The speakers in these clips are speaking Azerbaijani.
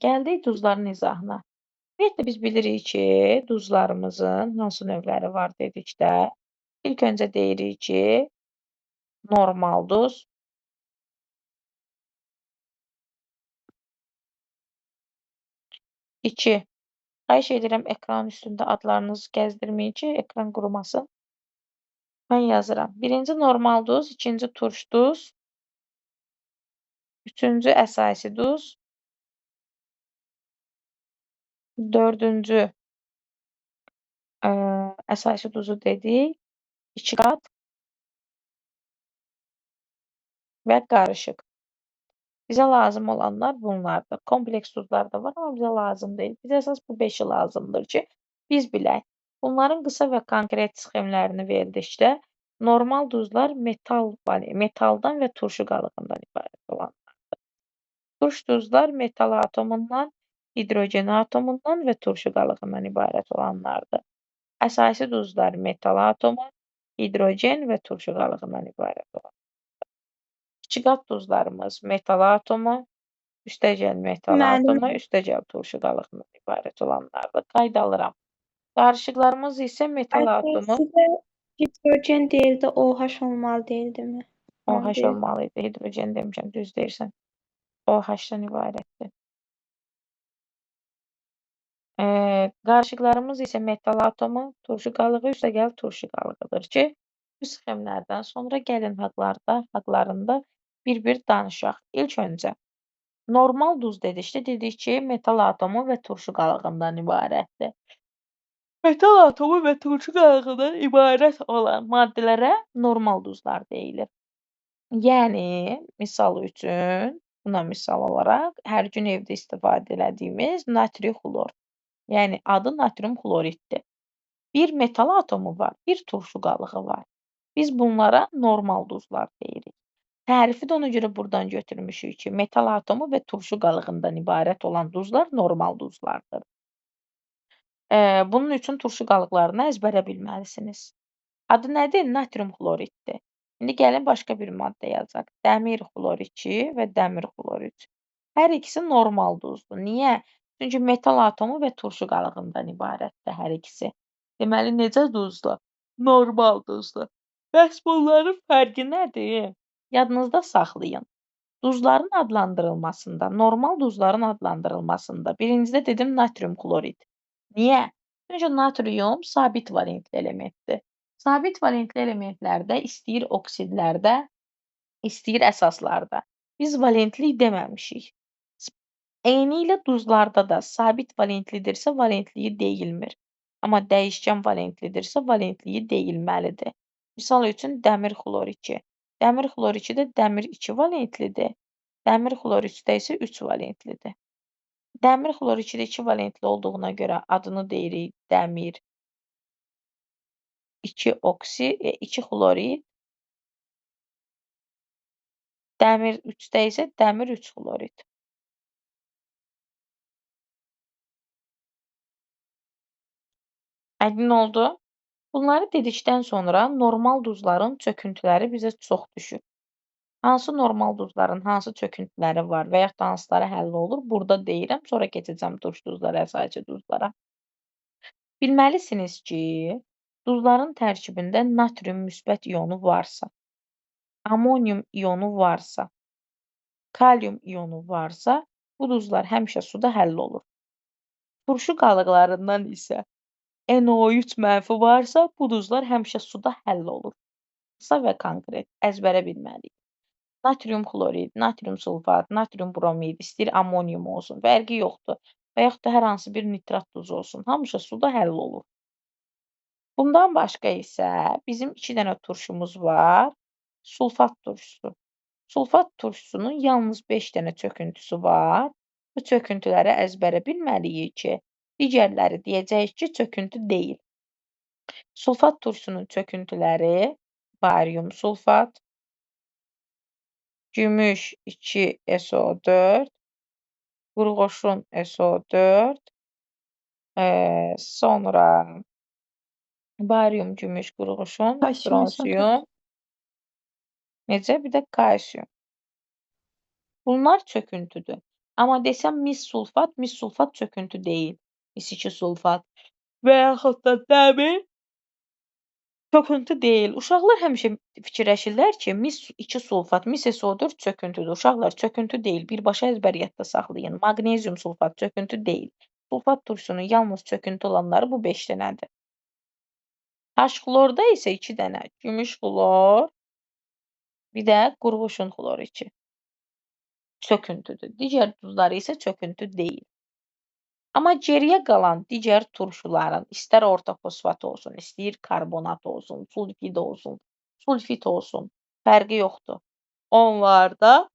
Gəldik duzların izahına. Ümumiyyətlə biz bilirik ki, duzlarımızın hansı növləri var dedikdə, ilk öncə deyirik ki, normal duz, 2. Xahiş edirəm ekranın üstündə adlarınızı gəzdirməyin ki, ekran qurumasın. Mən yazıram. 1-ci normal duz, 2-ci turş duz, 3-cü əsasi duz, 4-cü əsasi duzu dedik, 2 qat və qarışıq. Bizə lazım olanlar bunlardır. Kompleks duzlar da var, amma bizə lazım deyil. Bizə əsas bu 5-i lazımdır ki, biz bilək. Bunların qısa və konkret sxemlərini verdikdə, normal duzlar metaldan və turşu qalığından ibarət olanlardır. Turş duzlar metal atomundan, hidrogen atomundan və turşu qalığından ibarət olanlardır. Əsasi duzlar metal atomu, hidrogen və turşu qalığından ibarət olanlardır. İkiqat duzlarımız metal atomu, üstəgəl metal atomu, üstəgəl turşu qalığından ibarət olanlardır. Qayda alıram. Qarışıqlarımız isə metal atomu Əsasında hidrogen deyildi, OH olmalı deyildimi? OH olmalı idi. Hidrogen demişəm, düz deyirsən. OH-dan ibarətdir. Qarışıqlarımız isə metal atomu, turşu qalığı, üstəgəl turşu qalığıdır ki, bu sxemlərdən sonra gəlin haqlarında bir-bir danışaq. İlk öncə, normal duz dedikdə dedik ki, metal atomu və turşu qalığından ibarətdir. Metal atomu və turşu qalığından ibarət olan maddələrə normal duzlar deyilir. Yəni, misal üçün, buna misal olaraq, hər gün evdə istifadə elədiyimiz natri xlor. Yəni, adı natrium xloriddir. Bir metal atomu var, bir turşu qalığı var. Biz bunlara normal duzlar deyirik. Tərifi də ona görə buradan götürmüşük ki, metal atomu və turşu qalığından ibarət olan duzlar normal duzlardır. Bunun üçün turşu qalıqlarını əzbərə bilməlisiniz. Adı nədir? Natrium xloriddir. İndi gəlin başqa bir maddə yazaq. Dəmir xlor 2 və dəmir xlor 3. Hər ikisi normal duzdur. Niyə? Çünki metal atomu və turşu qalığından ibarətdir hər ikisi. Deməli, necə duzdur? Normal duzdur. Bəs bunların fərqi nədir? Yadınızda saxlayın. Duzların adlandırılmasında, normal duzların adlandırılmasında birincidə dedim natrium xlorid. Niyə? Çünki natrium sabit valentli elementdir. Sabit valentli elementlərdə, istəyir oksidlərdə, istəyir əsaslarda biz valentlik deməmişik. Eynilə duzlarda da sabit valentlidirsə valentliyi deyilmir. Amma dəyişkən valentlidirsə valentliyi deyilməlidir. Misal üçün dəmir xlor 2. Dəmir xlor 2-də dəmir 2 valentlidir. Dəmir xlor 3-də isə 3 valentlidir. Dəmir xlor 2-də 2 valentli olduğuna görə adını deyirik dəmir 2 xlorid. Dəmir 3-də isə dəmir 3 xlorid. Aydın oldu? Bunları dedikdən sonra normal duzların çöküntüləri bizə çox düşür. Hansı normal duzların hansı çöküntüləri var və yaxud da hansıları həll olur? Burada deyirəm, sonra keçəcəm turş duzlara, əsasi duzlara. Bilməlisiniz ki, duzların tərkibində natrium müsbət ionu varsa, amonium ionu varsa, kalium ionu varsa, bu duzlar həmişə suda həll olur. Turşu qalıqlarından isə NO3 mənfi varsa, bu duzlar həmişə suda həll olur. Qısa və konkret, əzbərə bilməliyik. Natrium xlorid, natrium sulfat, natrium bromid, istəyir amonium olsun, fərqi yoxdur. Və yaxud da hər hansı bir nitrat duzu olsun, hamısı suda həll olur. Bundan başqa isə bizim 2 dənə turşumuz var. Sulfat turşusu. Sulfat turşusunun yalnız 5 dənə çöküntüsü var. Bu çöküntüləri əzbərə bilməliyik ki, digərləri deyəcəyik ki, çöküntü deyil. Sulfat turşusunun çöküntüləri barium sulfat, gümüş 2SO4, qurğuşun SO4, sonra barium, gümüş, qurğuşun, stronsiyum, necə? Bir də kalsiyum. Bunlar çöküntüdür. Amma desəm mis sulfat çöküntü deyil. Mis 2 sulfat və yaxud da dəmir çöküntü deyil. Uşaqlar həmişə fikirləşirlər ki, mis 2 sulfat, mis SO4 çöküntüdür. Uşaqlar çöküntü deyil. Birbaşa əzbəriyyatda saxlayın. Maqnezium sulfat çöküntü deyil. Sulfat turşusunun yalnız çöküntü olanları bu 5 dənədir. H-xlorda isə 2 dənə gümüş xlor, bir də qurğuşun xloru 2 çöküntüdür. Digər duzları isə çöküntü deyil. Amma geriyə qalan digər turşuların istər orta fosfat olsun, istəyir karbonat olsun, sulfit olsun, fərqi yoxdur. Onlarda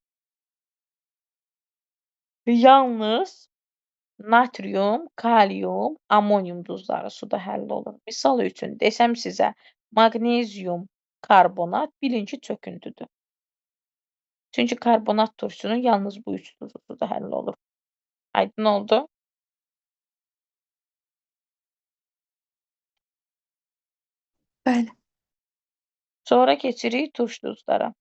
yalnız natrium, kalium, amonium duzları suda həll olur. Misal üçün desəm sizə maqnezium karbonat bilin ki, çöküntüdür. Çünki karbonat turşusunun yalnız bu 3 duzu suda həll olur. Aydın oldu? Bəli. Sonra keçirik turş duzlara.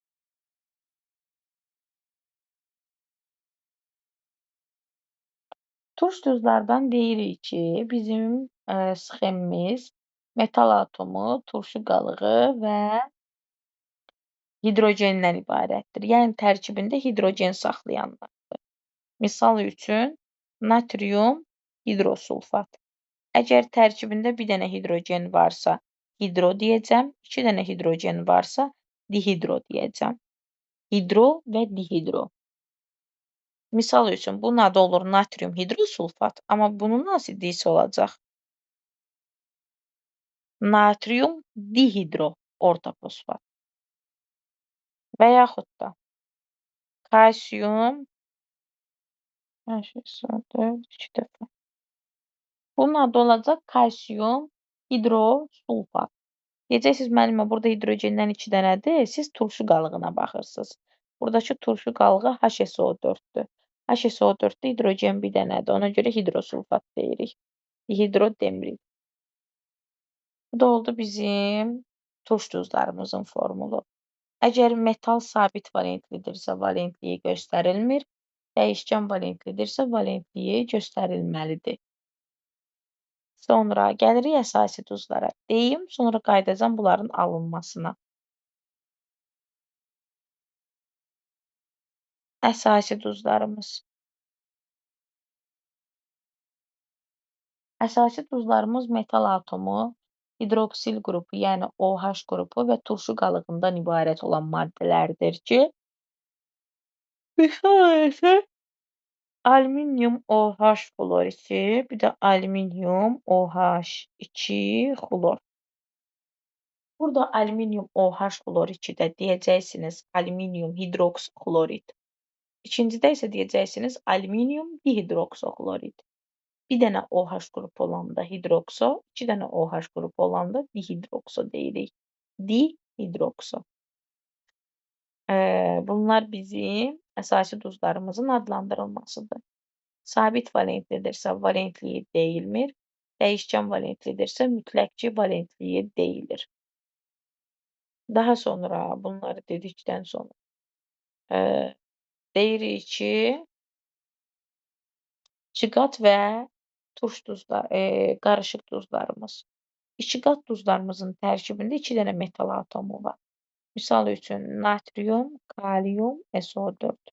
Turş duzlardan deyirik ki, bizim sxemimiz metal atomu, turşu qalığı və hidrogendən ibarətdir. Yəni tərkibində hidrogen saxlayanlardır. Misal üçün natrium hidrosulfat. Əgər tərkibində bir dənə hidrogen varsa, hidro deyəcəm. 2 dənə hidrogen varsa, dihidro deyəcəm. Hidro və dihidro. Misal üçün bunun adı olur natrium hidrosulfat, amma bunun asidlisi olacaq natrium dihidro orta fosfat. Və yaxud da kalsium H2SO4 2 dəfə. Bunun adı olacaq kalsium hidrosulfat. Deyəcəksiniz müəllimə, burada hidrogendən 2 dənədir, siz turşu qalığına baxırsınız. Buradakı turşu qalığı HSO4-dür. HSO4-də hidrogen bir dənədir, ona görə hidrosulfat deyirik. Dihidro demirik. Bu da oldu bizim turş duzlarımızın formulu. Əgər metal sabit valentlidirsə, valentliyi göstərilmir. Dəyişkən valentlidirsə, valentliyi göstərilməlidir. Sonra gəlirik əsasi duzlara. Deyim, sonra qayıdacam bunların alınmasına. Əsasi duzlarımız. Əsasi duzlarımız metal atomu, hidroksil qrupu, yəni OH qrupu və turşu qalığından ibarət olan maddələrdir ki, misal isə alüminium OH xlor 2, bir də alüminium OH2 xlor. Burada alüminium OH xlor 2-də deyəcəksiniz alüminium hidroksixlorid. İkincidə isə deyəcəksiniz alüminium dihidroksixlorid. Bir dənə OH qrupu olanda hidrokso, 2 dənə OH qrupu olanda dihidrokso deyirik. Dihidrokso. Bunlar bizim əsasi duzlarımızın adlandırılmasıdır. Sabit valentlidirsə valentliyi deyilmir. Dəyişkən valentlidirsə mütləq valentliyi deyilir. Daha sonra bunları dedikdən sonra deyirik ki, İkiqat və turş duzlar, qarışıq duzlarımız. İkiqat duzlarımızın tərkibində 2 dənə metal atomu var. Misal üçün natrium, kalium, SO4.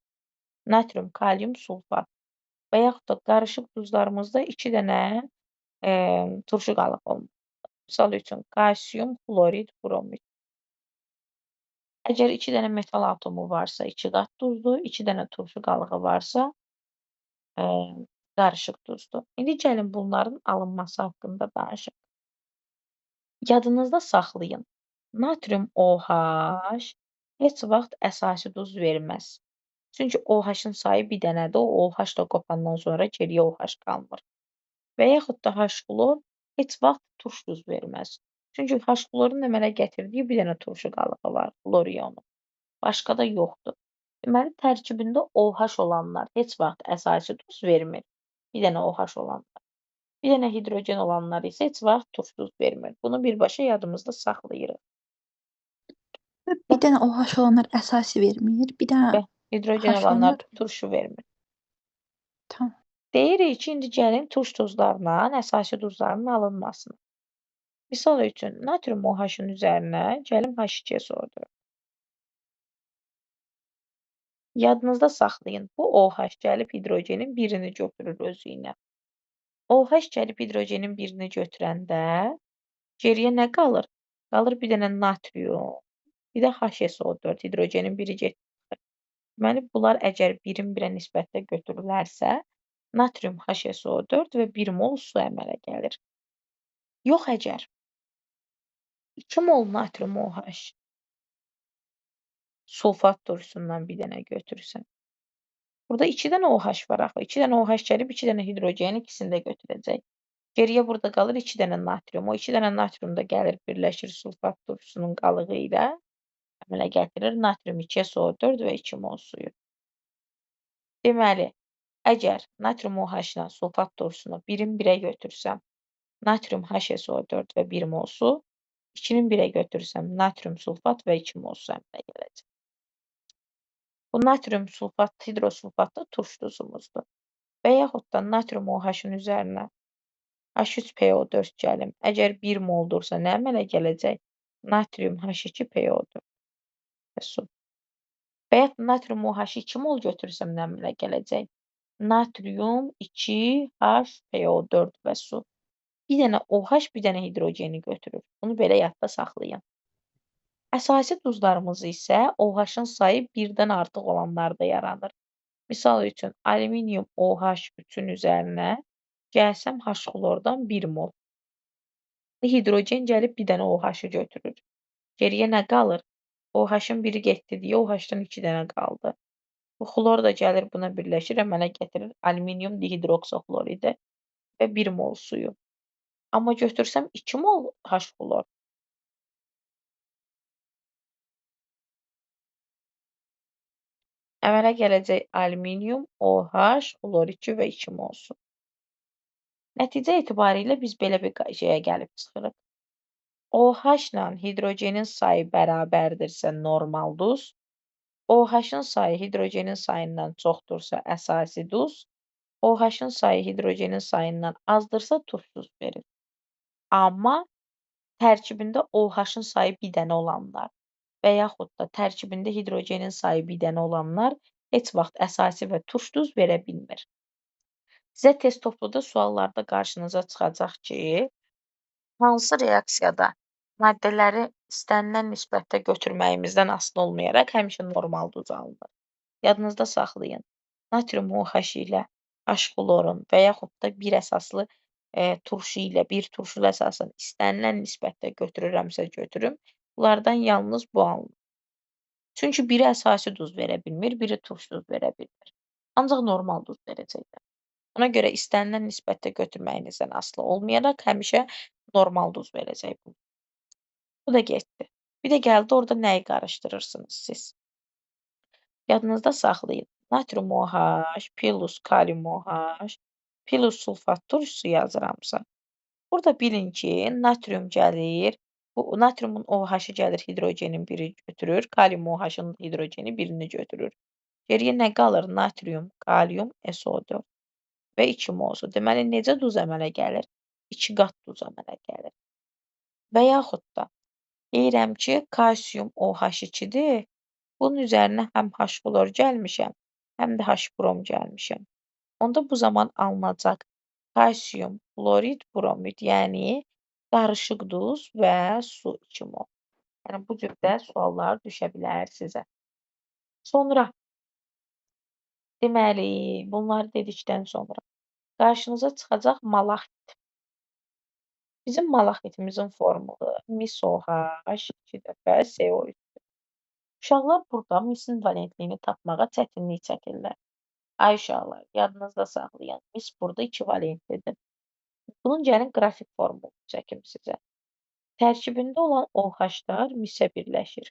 Natrium, kalium, sulfat. Və yaxud da qarışıq duzlarımızda 2 dənə turşu qalıq olmalıdır. Misal üçün kalsium, xlorid, bromid. Əgər 2 dənə metal atomu varsa, 2 qat duzdur, 2 dənə turşu qalığı varsa, qarışıq duzdur. İndi gəlin bunların alınması haqqında danışaq. Yadınızda saxlayın. Natrium OH heç vaxt əsasi duz verməz. Çünki OH-ın sayı bir dənədir, o OH da qopandan sonra geriyə OH qalmır. Və yaxud da H-xlor heç vaxt turş duz verməz. Çünki H-xlorun əmələ gətirdiyi bir dənə turşu qalığı var, xlor ionu. Başqa da yoxdur. Deməli, tərkibində OH olanlar heç vaxt əsasi duz vermir. Bir dənə OH olanlar. Bir dənə hidrogen olanlar isə heç vaxt turş duz vermir. Bunu birbaşa yadımızda saxlayırıq. Bir dənə OH olanlar əsasi vermir, bir dənə Və hidrogen H olanlar olanlar turşu vermir. Tamam. Deyirik ki, indi gəlin turş duzlarından əsasi duzların alınmasına. Misal üçün, natrium OH-ın üzərinə gəlin H2 sordur. Yadınızda saxlayın, bu OH gəlib hidrogenin birini götürür özü ilə. OH gəlib hidrogenin birini götürəndə geriyə nə qalır? Qalır bir dənə natrium, bir də HSO4, hidrogenin biri getdi. Deməli, bunlar əgər birin birə nisbətdə götürülərsə, natrium HSO4 və 1 mol su əmələ gəlir. Yox əgər 2 mol natrium OH sulfat turşusundan bir dənə götürsən. Burada 2 dənə OH var axı. 2 dənə OH gəlib 2 dənə hidrogenin ikisini də götürəcək. Geriyə burada qalır 2 dənə natrium. O 2 dənə natrium da gəlir birləşir sulfat turşusunun qalığı ilə əmələ gətirir natrium 2SO4 və 2 mol suyu. Deməli, əgər natrium OH-la sulfat turşusunu 1-in 1-ə götürsəm, natrium HSO4 və 1 mol su, 2-nin 1-ə götürsəm, natrium sulfat və 2 mol su əmələ gələcək. Bu natrium sulfat, hidrosulfatlı turş duzumuzdur. Və yaxud da natrium OH-ın üzərinə H3PO4 gəlim. Əgər 1 moldursa nə əmələ gələcək? Natrium H2PO4 və su. Və yaxud natrium OH-ı 2 mol götürsəm nə əmələ gələcək? Natrium 2H PO4 və su. Bir dənə OH, bir dənə hidrogeni götürür. Bunu belə yadda saxlayın. Əsasi duzlarımız isə OH-ın sayı 1-dən artıq olanlarda yaranır. Misal üçün, alüminium OH3-ün üzərinə gəlsəm H-xlordan 1 mol. Hidrogen gəlib bir dənə OH-ı götürür. Geriyə nə qalır? OH-ın biri getdi deyə OH-dan 2 dənə qaldı. Bu xlor da gəlir buna birləşir, əmələ gətirir alüminium dihidroksixloridi və 1 mol suyu. Amma götürsəm 2 mol H-xlor. Əmələ gələcək alüminium, OH, xlor 2 və 2 mol su. Nəticə etibarilə biz belə bir şeyə gəlib çıxırıq. OH-la hidrogenin sayı bərabərdirsə normal duz, OH-ın sayı hidrogenin sayından çoxdursa əsasi duz, OH-ın sayı hidrogenin sayından azdırsa turş duz verir. Amma tərkibində OH-ın sayı bir dənə olanlar və yaxud da tərkibində hidrogenin sayı bir dənə olanlar heç vaxt əsasi və turş duz verə bilmir. Sizə test topluda suallarda qarşınıza çıxacaq ki, hansı reaksiyada maddələri istənilən nisbətdə götürməyimizdən asılı olmayaraq həmişə normal duz alınır. Yadınızda saxlayın. Natrium OH ilə H-xlorun və yaxud da bir əsaslı turşu ilə bir turşulu əsasın istənilən nisbətdə götürürəmsə götürüm, bunlardan yalnız bu alınır. Çünki biri əsasi duz verə bilmir, biri turş duz verə bilmir. Ancaq normal duz verəcəklər. Ona görə istənilən nisbətdə götürməyinizdən asılı olmayaraq həmişə normal duz verəcək bu. Bu da getdi. Bir də gəldi orada nəyi qarışdırırsınız siz? Yadınızda saxlayın. Natrium OH plus kalium OH plus sulfat turşusu yazıramsa. Burada bilin ki, natrium gəlir. Bu natriumun OH-ı gəlir, hidrogenin biri götürür. Kalium OH-ın hidrogeni birini götürür. Geriyə nə qalır? Natrium, kalium, SO4 və 2 mol su. Deməli, necə duz əmələ gəlir? 2 qat duz əmələ gəlir. Və yaxud da deyirəm ki, kalsium OH2-dir. Bunun üzərinə həm H-xlor gəlmişəm, həm də H-brom gəlmişəm. Onda bu zaman alınacaq kalsium, xlorid, bromid, yəni qarışıq duz və su 2 mol. Yəni bu cürdə suallar düşə bilər sizə. Sonra deməli, bunları dedikdən sonra qarşınıza çıxacaq malaxit. Bizim malaxitimizin formulu MiSOH 2 dəfə CO3. Uşaqlar burada misin valentliyini tapmağa çətinlik çəkirlər. Ay uşaqlar, yadınızda saxlayın. Mis burada 2 valentlidir. Bunun gəlin qrafik formulu çəkim sizə. Tərkibində olan OH-lar misə birləşir.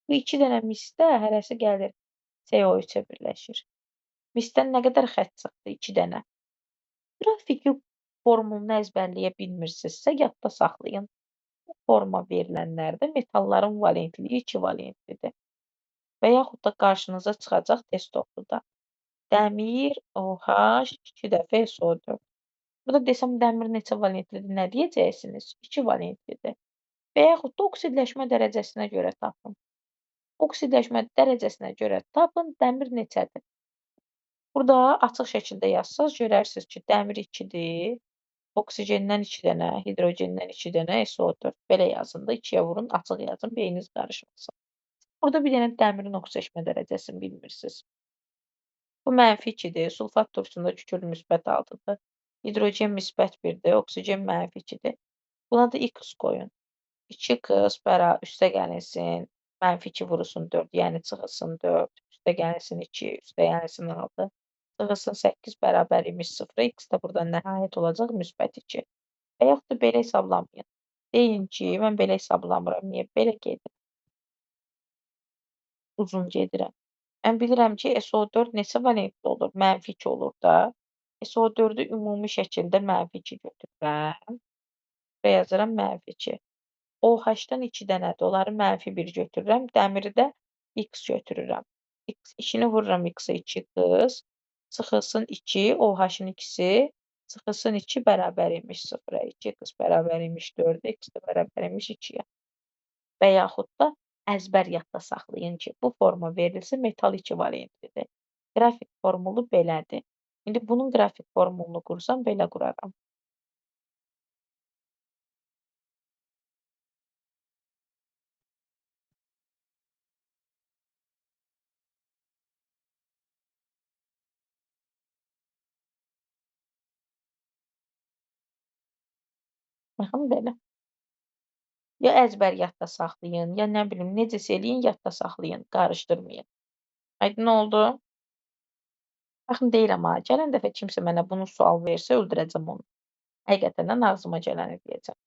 Bu 2 dənə misdə hərəsi gəlir CO3-ə birləşir. Misdən nə qədər xətt çıxdı? 2 dənə. Qrafiki formulunu əzbərləyə bilmirsinizsə, yadda saxlayın. Bu forma verilənlərdə metalların valentliyi 2 valentlidir. və yaxud da qarşınıza çıxacaq test topuda. Dəmir OH 2 dəfə SO4. Burada desəm dəmir neçə valentlidir, nə deyəcəksiniz? 2 valentlidir. Və yaxud da oksidləşmə dərəcəsinə görə tapın. Oksidləşmə dərəcəsinə görə tapın, dəmir neçədir? Burada açıq şəkildə yazsaz görərsiniz ki, dəmir 2-dir, oksigendən 2 dənə, hidrogendən 2 dənə, SO4. Belə yazın da 2-yə vurun, açıq yazın, beyniniz qarışmasın. Burada bir dənə dəmirin oksidləşmə dərəcəsini bilmirsiniz. Bu -2-dir, sulfat turşusunda kükürt müsbət 6-dır, hidrogen müsbət 1-dir, oksigen -2-dir. Buna da X qoyun. 2x üstə gəlsin, -2 vurulsun 4, yəni çıxılsın 4, üstə gəlsin 2, üstə gəlsin 6, çıxılsın 8 bərabər imiş 0, x də buradan nəhayət olacaq -2. Və yaxud da belə hesablamayın. Deyin ki, mən belə hesablamıram. Niyə? Belə gedir. Uzun gedirəm. Mən bilirəm ki, SO4 neçə valentli olur? -2 olur da. SO4-ü ümumi şəkildə -2 götürürəm. Və yazıram -2. OH-dan 2 dənədir. Onları -1 götürürəm. Dəmiri də X götürürəm. İkini vururam X-ə 2x. Çıxılsın 2, OH-ın ikisi. Çıxılsın 2 bərabər imiş 0-a. 2x bərabər imiş 4-ə, x də bərabər imiş 2-yə. Və yaxud da əzbər yadda saxlayın ki, bu forma verilsə metal 2 valentlidir. Qrafik formulu belədir. İndi bunun qrafik formulunu qursam belə quraram. Baxın belə. Ya əzbər yadda saxlayın, ya nə bilim necəsə eləyin, yadda saxlayın, qarışdırmayın. Aydın oldu? Baxın deyirəm ha, gələn dəfə kimsə mənə bunu sual versə öldürəcəm onu. Həqiqətən ağzıma gələni deyəcəm.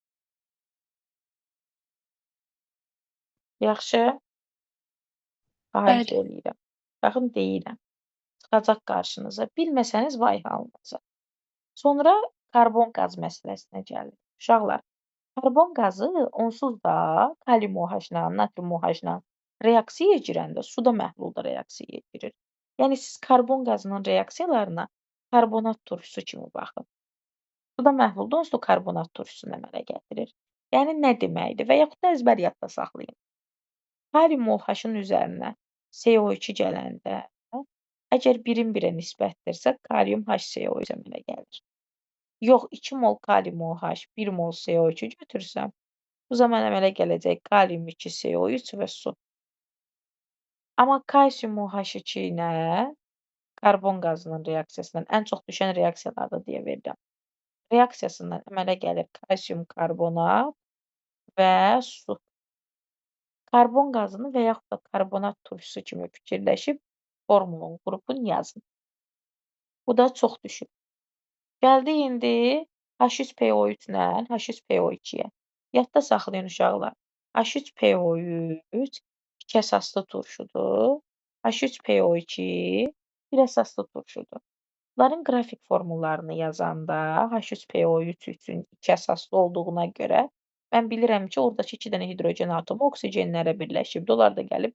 Yaxşı? Xahiş Bəli. eləyirəm. Baxın deyirəm. Çıxacaq qarşınıza. Bilməsəniz vay halınıza. Sonra karbon qaz məsələsinə gəlir. Uşaqlar, karbon qazı onsuz da kalium OH-la, natrium OH-la reaksiyaya girəndə suda məhlulda reaksiyaya girir. Yəni siz karbon qazının reaksiyalarına karbonat turşusu kimi baxın. Suda məhlulda onsuz da karbonat turşusunu əmələ gətirir. Yəni nə deməkdir? Və yaxud da əzbər yadda saxlayın. Kalium OH-ın üzərinə CO2 gələndə, əgər 1-in 1-ə nisbətdirsə, kalium HCO əmələ gəlir. Yox, 2 mol kalium OH, 1 mol CO2 götürsəm, bu zaman əmələ gələcək kalium 2 CO3 və su. Amma kalsium OH2 ilə karbon qazının reaksiyasından ən çox düşən reaksiyalardır deyə verirəm. Reaksiyasından əmələ gəlir kalsium karbonat və su. Karbon qazını və yaxud da karbonat turşusu kimi fikirləşib formulun, qrupun yazın. Bu da çox düşür. Gəldi indi H3PO3 ilə H3PO2-yə. Yadda saxlayın uşaqlar. H3PO3 iki əsaslı turşudur. H3PO2 bir əsaslı turşudur. Bunların qrafik formullarını yazanda H3PO3 üçün iki əsaslı olduğuna görə mən bilirəm ki, oradakı 2 dənə hidrogen atomu oksigenlərə birləşibdir. Onlar da gəlib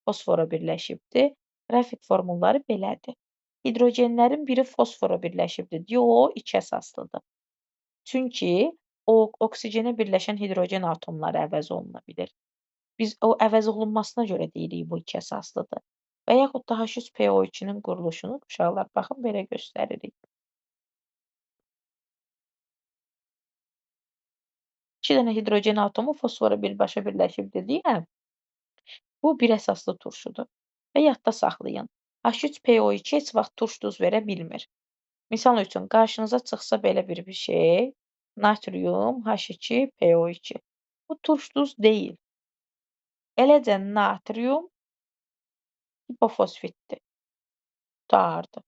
fosfora birləşibdir. Qrafik formulları belədir. Hidrogenlərin biri fosfora birləşibdir. O, iki əsaslıdır. Çünki o oksigenə birləşən hidrogen atomları əvəz oluna bilir. Biz o əvəz olunmasına görə deyirik bu iki əsaslıdır. Və yaxud da H3PO2-nin quruluşunu uşaqlar baxın belə göstəririk. 2 dənə hidrogen atomu fosfora birbaşa birləşibdir deyə bu bir əsaslı turşudur. Və yadda saxlayın. H3PO2 heç vaxt turş duz verə bilmir. Misal üçün qarşınıza çıxsa belə bir şey, natrium H2PO2. Bu turş duz deyil. Eləcə natrium hipofosfitdir. Qurtardı.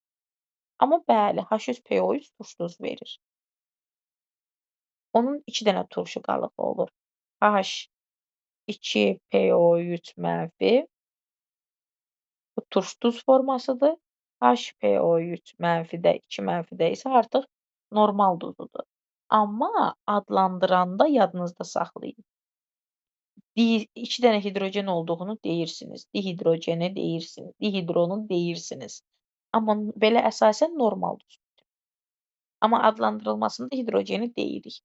Amma bəli, H3PO3 turş duz verir. Onun 2 dənə turşu qalığı olur. H2PO3 mənfi. Bu turş duz formasıdır. HPO3 mənfidə, 2 mənfidə isə artıq normal duzudur. Amma adlandıranda yadınızda saxlayın. 2 dənə hidrogen olduğunu deyirsiniz. Dihidrogeni deyirsiniz. Dihidronu deyirsiniz. Amma belə əsasən normal duz. Amma adlandırılmasında hidrogeni deyirik.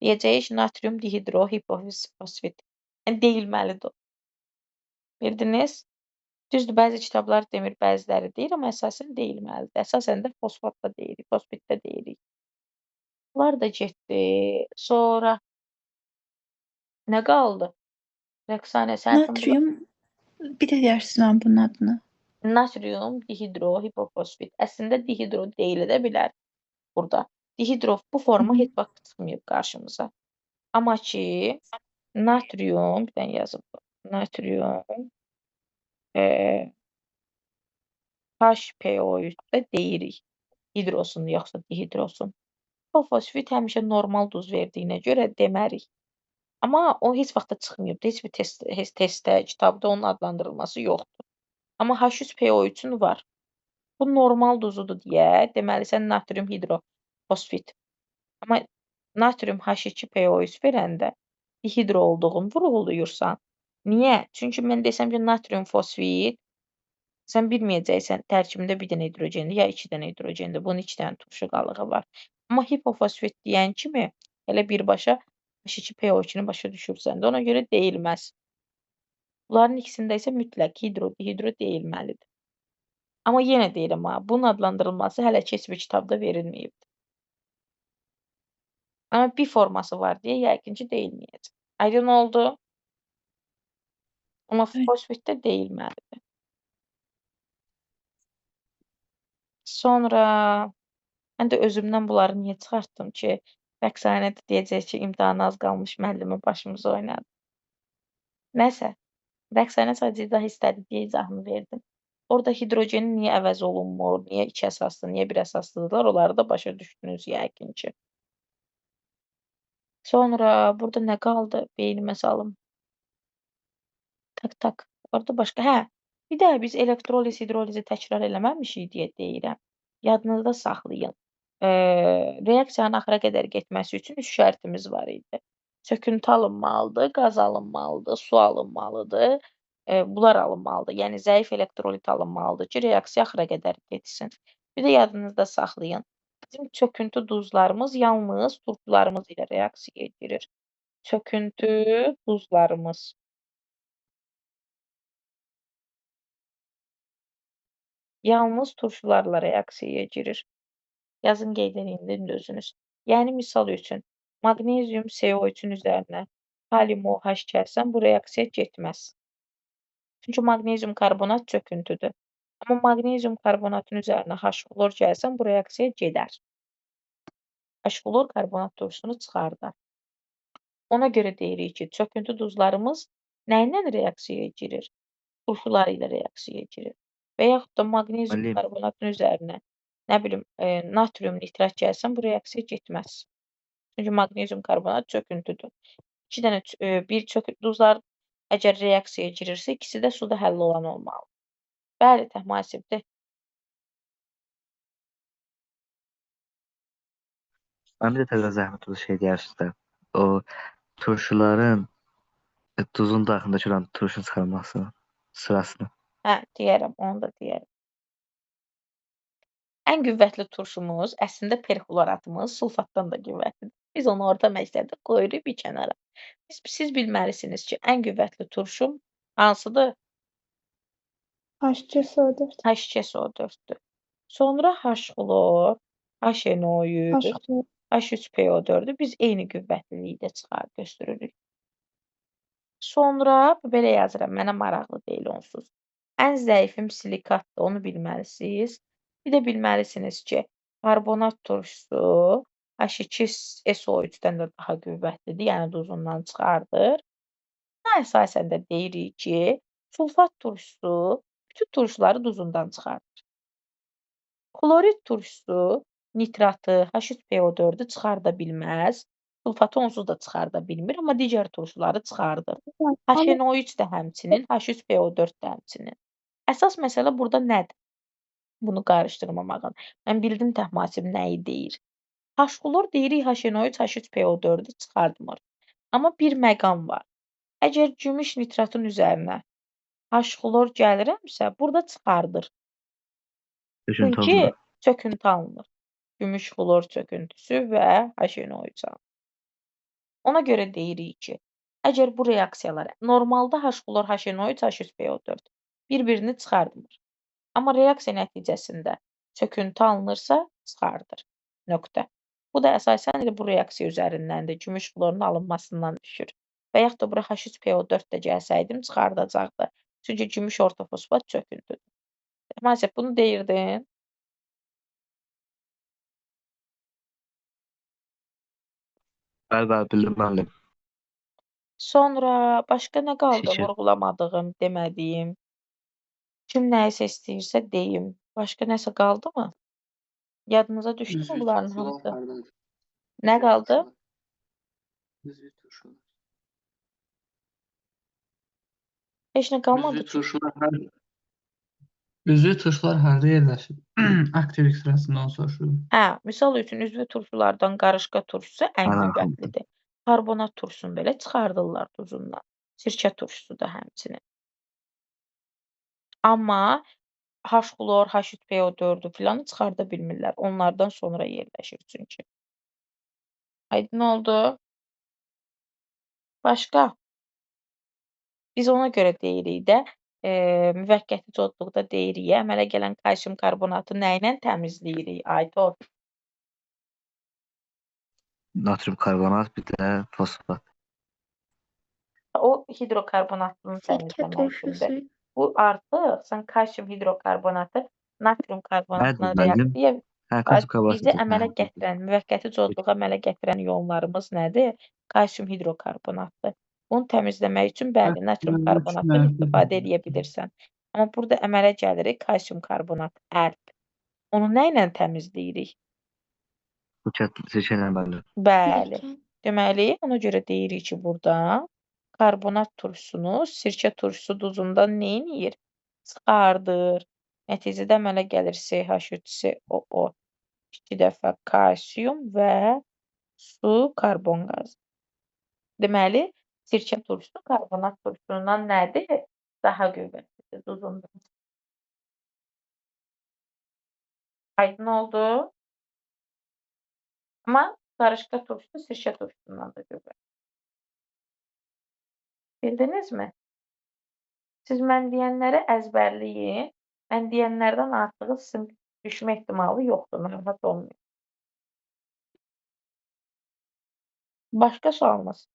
Deyəcəyik natrium dihidrohipofosfit. Yəni deyilməlidir o. Bildiniz? Düzdür, bəzi kitablar demir, bəziləri deyir, amma əsasən deyilməlidir. Əsasən də fosfat da deyirik, fosfit də deyirik. Bunlar da getdi. Sonra nə qaldı? Rəqsanə, sən Natrium. Bir də deyərsiz mən bunun adını. natrium dihidrohipofosfit. Əslində dihidro deyilə də bilər burada. Dihidro bu forma heç vaxt çıxmayıb qarşımıza. Amma ki natrium, bir dənə yazıb. Natrium HPO3-də deyirik. Hidrosunu yoxsa dihidrosun. Fosfit həmişə normal duz verdiyinə görə demərik. Amma o heç vaxt da çıxmayıb. Heç bir testdə, kitabda onun adlandırılması yoxdur. Amma H3PO3-ün var. Bu normal duzudur deyə, deməli sən natrium hidrofosfit. Amma natrium H2PO3 verəndə dihidro olduğunu vurğulayırsan. Niyə? Çünki mən desəm ki, natrium fosfit, sən bilməyəcəksən tərkibində bir dənə hidrogendir ya 2 dənə hidrogendir. Bunun 2 dənə turşu qalığı var. Amma hipofosfit deyən kimi elə birbaşa H2PO2-ni başa düşürsən də ona görə deyilməz. Bunların ikisində isə mütləq dihidro deyilməlidir. Amma yenə deyirəm ha, bunun adlandırılması hələ ki heç bir kitabda verilməyibdir. Amma bir forması var deyə yəqin ki deyilməyəcək. Aydın oldu? Amma fosfitdə deyilməlidir. Sonra mən də özümdən bunları niyə çıxartdım ki, Rəqsanə də deyəcək ki, imtahana az qalmış müəllimi başımıza oynadı. Nəsə, Rəqsanə sadəcə izah istədi deyə izahını verdim. Orada hidrogenin niyə əvəz olunmur, niyə 2 əsaslı, niyə 1 əsaslıdırlar, onları da başa düşdünüz yəqin ki. Sonra burada nə qaldı? Beynimə salım. Tak. Orada başqa. Hə, bir də biz elektroliz, hidrolizi təkrar eləməmişik deyə deyirəm. Yadınızda saxlayın. Reaksiyanın axıra qədər getməsi üçün 3 şərtimiz var idi. Söküntü alınmalıdır, qaz alınmalıdır, su alınmalıdır. Bunlar alınmalıdır. Yəni zəif elektrolit alınmalıdır ki, reaksiya axıra qədər getsin. Bir də yadınızda saxlayın. Bizim çöküntü duzlarımız yalnız turşularımız ilə reaksiyaya girir. Çöküntü duzlarımız. Yalnız turşularla reaksiyaya girir. Yazın qeyd edin özünüz. Yəni misal üçün maqnezium CO3-ün üzərinə kalium OH gəlsən bu reaksiya getməz. Çünki maqnezium karbonat çöküntüdür. Amma maqnezium karbonatın üzərinə H-flor gəlsən bu reaksiya gedər. H-flor karbonat turşusunu çıxardar. Ona görə deyirik ki, çöküntü duzlarımız nə ilə reaksiyaya girir? Turşular ilə reaksiyaya girir. Və yaxud da maqnezium karbonatın üzərinə nə bilim, natrium nitrat gəlsən bu reaksiya getməz. Çünki maqnezium karbonat çöküntüdür. 2 dənə bir duzlar əgər reaksiyaya girirsə, ikisi də suda həll olan olmalı. Bəli, mühasibdir. Mən bir də təzə zəhmət olsa şey deyərsiniz də, o turşuların duzun daxilindəki olan turşu çıxarması sırasını. Hə, deyərəm, onu da deyərəm. Ən qüvvətli turşumuz, əslində perxloratımız sulfatdan da qüvvətlidir. Biz onu orta məktəbdə qoyuruq bir kənara. Siz bilməlisiniz ki, ən qüvvətli turşum hansıdır? H2SO4. H2SO4-dür. Sonra H-xlor, HNO3, H3PO4-ü biz eyni qüvvətlilikdə götürürük. Sonra belə yazıram, mənə maraqlı deyil onsuz. Ən zəifim silikatdır, onu bilməlisiniz. Bir də bilməlisiniz ki, karbonat turşusu H2SO3-dən də daha qüvvətlidir, yəni duzundan çıxardır. Buna əsasən də deyirik ki, sulfat turşusu bütün turşuları duzundan çıxardır. Klorid turşusu nitratı, H3PO4-ü çıxarda bilməz. Sulfatı onsuz da çıxarda bilmir, amma digər turşuları çıxardır. HNO3 də həmçinin, H3PO4 də həmçinin. Əsas məsələ burada nədir? Bunu qarışdırmamağın. Mən bildim mühasib nəyi deyir. H-xlor deyirik HNO3, H3PO4-ü çıxartmır. Amma bir məqam var. Əgər gümüş nitratın üzərinə H-xlor gəlirəmsə, burada çıxardır. Çöküntü Çünki olmur. çöküntü alınır. Gümüş xlor çöküntüsü və HNO3 alınır. Ona görə deyirik ki, əgər bu reaksiyalar normalda H-xlor, HNO3, H3PO4 bir-birini çıxartmır. Amma reaksiya nəticəsində çöküntü alınırsa, çıxardır. Nöqtə. Bu da əsasən bu reaksiya üzərindəndir. Gümüş xlorun alınmasından düşür. Və yaxud da bura H3PO4 də gəlsəydim, çıxardacaqdı. Çünki gümüş ortofosfat çöküntüdür. Maalesef bunu deyirdin. Bəli, bildim müəllim. Sonra başqa nə qaldı Şəkil. vurğulamadığım, demədiyim? Kim nəyisə istəyirsə deyim. Başqa nəsə qaldımı? Yadınıza düşdümü Üzvü bunların turşular hamısı? hardadır? Nə qaldı? Üzvü turşular. Heç nə qalmadı Üzvü ki. turşular harda? Üzvü turşular harda yerləşir? Aktivlik sırasında onu soruşurum. Hə, misal üçün üzvü turşulardan qarışqa turşusu ən Ana, qüvvətlidir. Karbonat turşusunu belə çıxardırlar duzundan. Sirkə turşusu da həmçinin. Amma H-xlor, H3PO4-ü filanı çıxarda bilmirlər. Onlardan sonra yerləşir çünki. Aydın oldu? Başqa? Biz ona görə deyirik də, müvəqqəti codluqda deyirik, əmələ gələn kalsium karbonatı nə ilə təmizləyirik? Aytol. natrium karbonat, bir də fosfat. O hidrokarbonatını Sirkə təmizləmək üçündür. turşusu. Bu artıq sən kalsium hidrokarbonatı natrium karbonatla Nədir müəllim? reaksiya Hə, kalsium karbonat. bizi əmələ gətirən, müvəqqəti codluğa əmələ gətirən yollarımız nədir? Kalsium hidrokarbonatdır. Bunu təmizləmək üçün bəli, natrium karbonatdan istifadə edə bilirsən. Amma burada əmələ gəlirik kalsium karbonat, ərb. Onu nə ilə təmizləyirik? Bu sirkə ilə müəllim. Bəli. Sirkə. Deməli, ona görə deyirik ki, burada karbonat turşusunu sirkə turşusu duzundan nə edir? Çıxardır. Nəticədə əmələ gəlir CH3COO 2 dəfə kalsium və su, karbon qazı. Deməli, sirkə turşusu karbonat turşusundan nədir? Daha qüvvətlidir duzundan. Aydın oldu? Amma qarışqa turşusu sirkə turşusundan da qüvvətlidir. Bildinizmi? Siz mən deyənləri əzbərləyin. Mən deyənlərdən artığı sizin düşmə ehtimalı yoxdur, narahat olmayın. Başqa sualınız?